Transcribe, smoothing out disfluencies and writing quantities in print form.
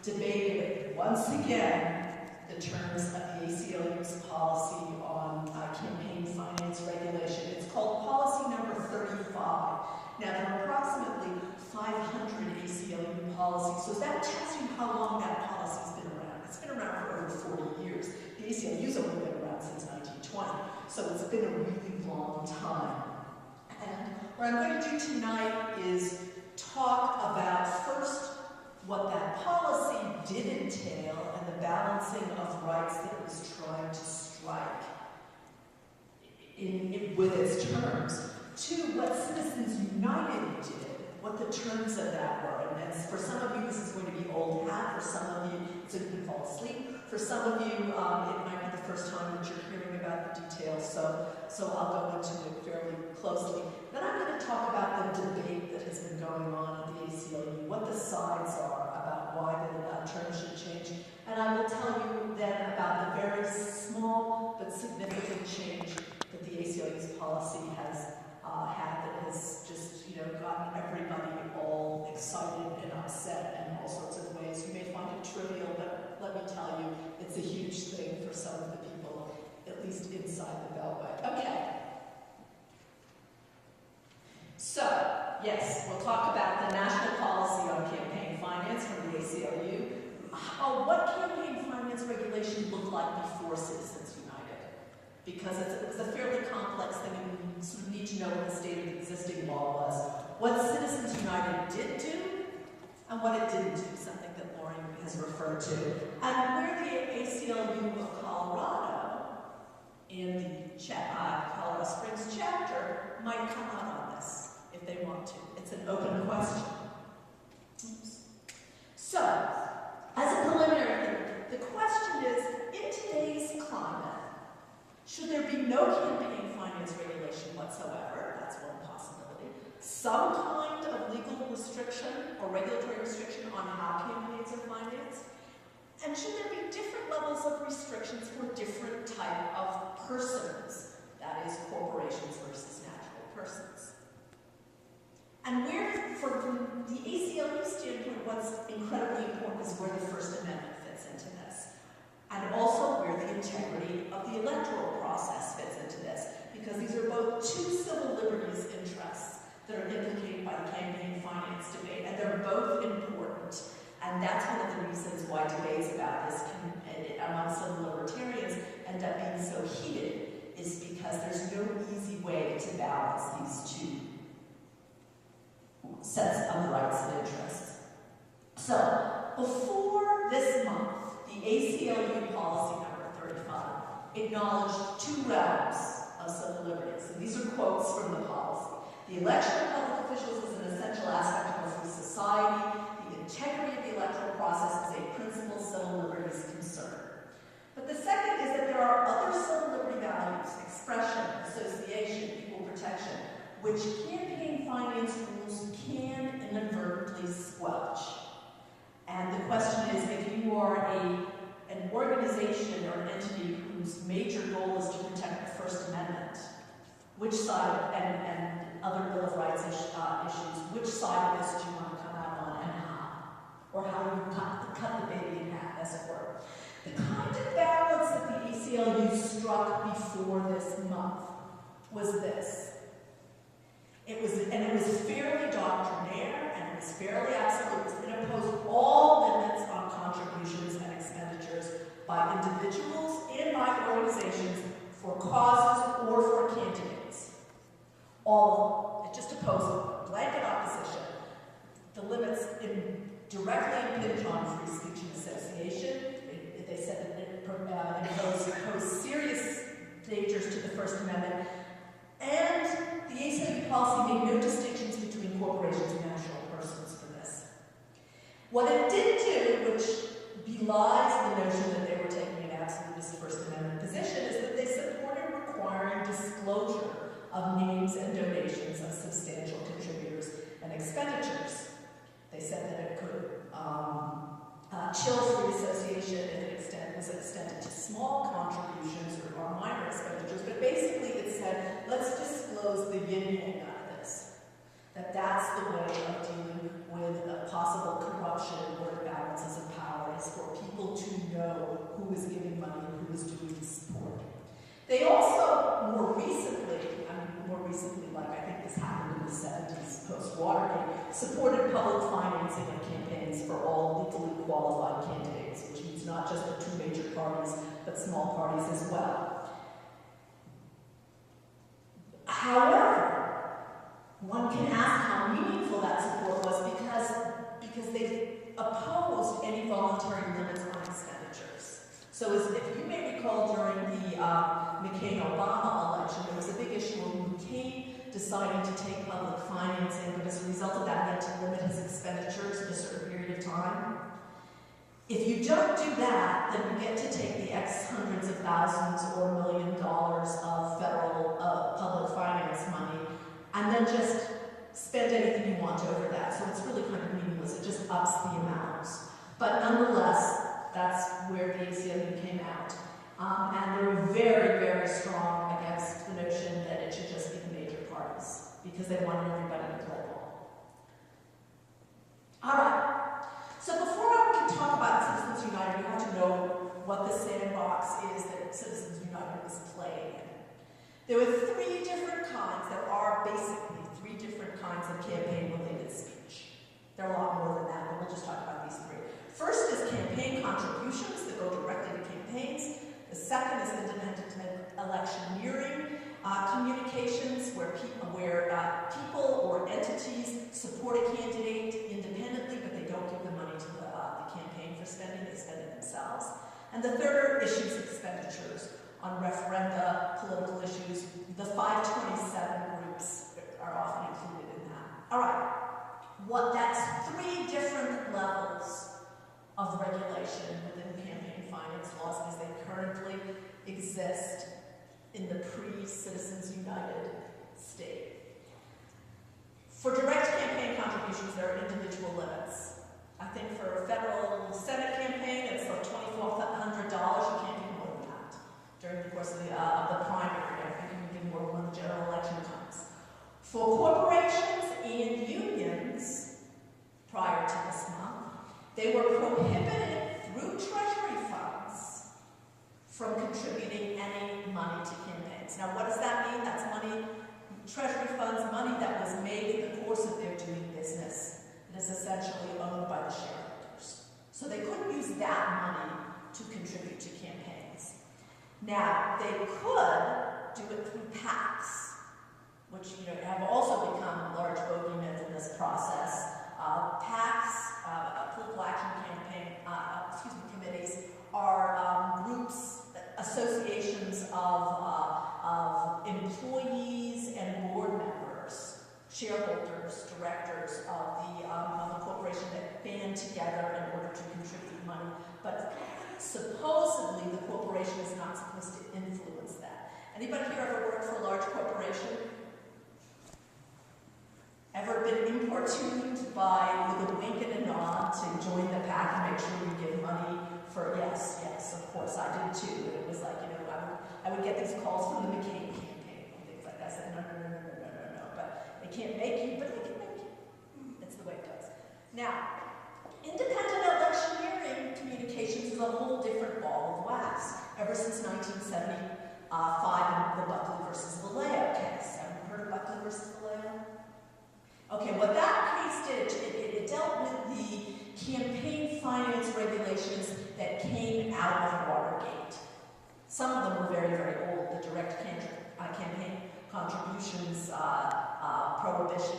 debated once again the terms of the ACLU's policy on campaign finance regulation. It's called policy number 35. Now, there are approximately 500 ACLU policies, so that tells you how long that policy's been around. It's been around for over 40 years. The ACLU's only been around since 1920, so it's been a really long time. And what I'm going to do tonight is talk about first what that policy did entail and the balancing of rights that it was trying to strike with its terms. Two, what Citizens United did, what the terms of that were. And for some of you, this is going to be old hat. For some of you, so you can fall asleep. For some of you, it might be the first time that you're hearing about the details, so I'll go into it fairly closely. Then I'm going to talk about the debate that has been going on at the ACLU, what the sides are about why the terms should change. And I will tell you then about the very small but significant change that the ACLU's policy has had that has just, gotten everybody all excited and upset in all sorts of ways. You may find it trivial, but let me tell you, it's a huge thing for some of the people, at least inside the Beltway. Okay. So, yes, we'll talk about the national policy on campaign finance from the ACLU. What campaign finance regulation looked like before Citizens United? Because it was a fairly complex thing, and we sort of need to know what the state of the existing law was. What Citizens United did do, and what it didn't do, something that Laurie has referred to. And where the ACLU of Colorado, in the Colorado Springs chapter, might come out on this, if they want to. It's an open question. Oops. So, as a preliminary, the question is, in today's climate, should there be no campaign finance regulation whatsoever? That's one possibility. Some kind of legal restriction or regulatory restriction on how campaigns are financed? And should there be different levels of restrictions for different type of persons? That is, corporations versus natural persons. And from the ACLU standpoint, what's incredibly important is where the First Amendment fits into this. And also where the integrity of the electoral process fits into this. Because these are both two civil liberties interests that are implicated by the campaign finance debate, and they're both important. And that's one of the reasons why debates about this among civil libertarians end up being so heated, is because there's no easy way to balance these two sets of rights and interests. So, before this month, the ACLU policy number 35 acknowledged two realms of civil liberties. And these are quotes from the policy. The election of public officials is an essential aspect of a free society. The integrity of the electoral process is a principal civil liberties concern. But the second is that there are other civil liberty values, expression, association, equal protection, which campaign finance rules can inadvertently squelch. And the question is, if you are an organization or an entity whose major goal is to protect the First Amendment, which side, and other Bill of Rights issues, which side of this do you want to come out on and how? Or how do you cut the baby in half, as it were? The kind of balance that the ACLU struck before this month was this. It was fairly doctrinaire, and it was fairly absolute. It imposed all limits on contributions and expenditures by individuals and by organizations for causes or for candidates. All of them. It just opposed blanket opposition. The limits directly impinge on free speech and association. They said that it imposed serious dangers to the First Amendment. And the ACLU policy made no distinctions between corporations and natural persons for this. What it did do, which belies the notion that they were taking an absolutist First Amendment position, is that they supported requiring disclosure of names and donations of substantial contributors and expenditures. They said that it could chill free association if it was extended to small contributions or minor expenditures, but basically it said, let's disclose the yin-yang out of this. That's the way of dealing with possible corruption or imbalances of power who was giving money and who was doing the support. They also, more recently, like I think this happened in the 70s, post-Watergate, supported public financing of campaigns for all legally qualified candidates, which means not just the two major parties, but small parties as well. However, one can ask how meaningful that support was because they opposed any voluntary limits on expenditures. So if you may recall during the McCain-Obama election, there was a big issue of McCain deciding to take public financing, but as a result of that, he had to limit his expenditures in a certain period of time. If you don't do that, then you get to take the X hundreds of thousands or $1 million of federal public finance money and then just spend anything you want over that. So it's really kind of meaningless. It just ups the amounts. But nonetheless, that's where the ACLU came out. And they were very, very strong against the notion that it should just be the major parties because they wanted everybody to play ball. All right. So before I can talk about Citizens United, we have to know what the sandbox is that Citizens United was playing in. There were three different kinds. There are basically three different kinds of campaign-related speech. There are a lot more than that, but we'll just talk about these three. First is campaign contributions that go directly to campaigns. The second is independent electioneering communications, where people or entities support a candidate independently, but they don't give the money to the campaign for spending, they spend it themselves. And the third are issues expenditures on referenda, political issues. The 527 groups are often included in that. All right, that's three different levels of regulation within campaign finance laws as they currently exist in the pre-Citizens United state. For direct campaign contributions, there are individual limits. I think for a federal Senate campaign, it's like $2,400. You can't do more than that during the course of the primary. I think you can do more when the general election comes. For corporations and unions, prior to this month, they were prohibited through Treasury funds from contributing any money to campaigns. Now, what does that mean? That's money, Treasury funds, money that was made in the course of their doing business. It is essentially owned by the shareholders. So they couldn't use that money to contribute to campaigns. Now, they could do it through PACs, which have also become large bogeymen in this process. PACs, political action campaign, committees, are groups, associations of employees and board members, shareholders, directors of the corporation that band together in order to contribute money. But supposedly the corporation is not supposed to influence that. Anybody here ever worked for a large corporation? Ever been importuned by, with a wink and a nod, to join the PAC and make sure you give money for, yes, of course, I did too. It was like, I would get these calls from the McCain campaign and things like that. I said, no, but they can't make you, but they can make you. It's the way it goes. Now, independent electioneering communications is a whole different ball of wax. Ever since 1975 in the Buckley versus Vallejo case. Have you heard of Buckley versus Vallejo? Okay, what that case did, it dealt with the campaign finance regulations that came out of Watergate. Some of them were very, very old. The direct campaign contributions prohibition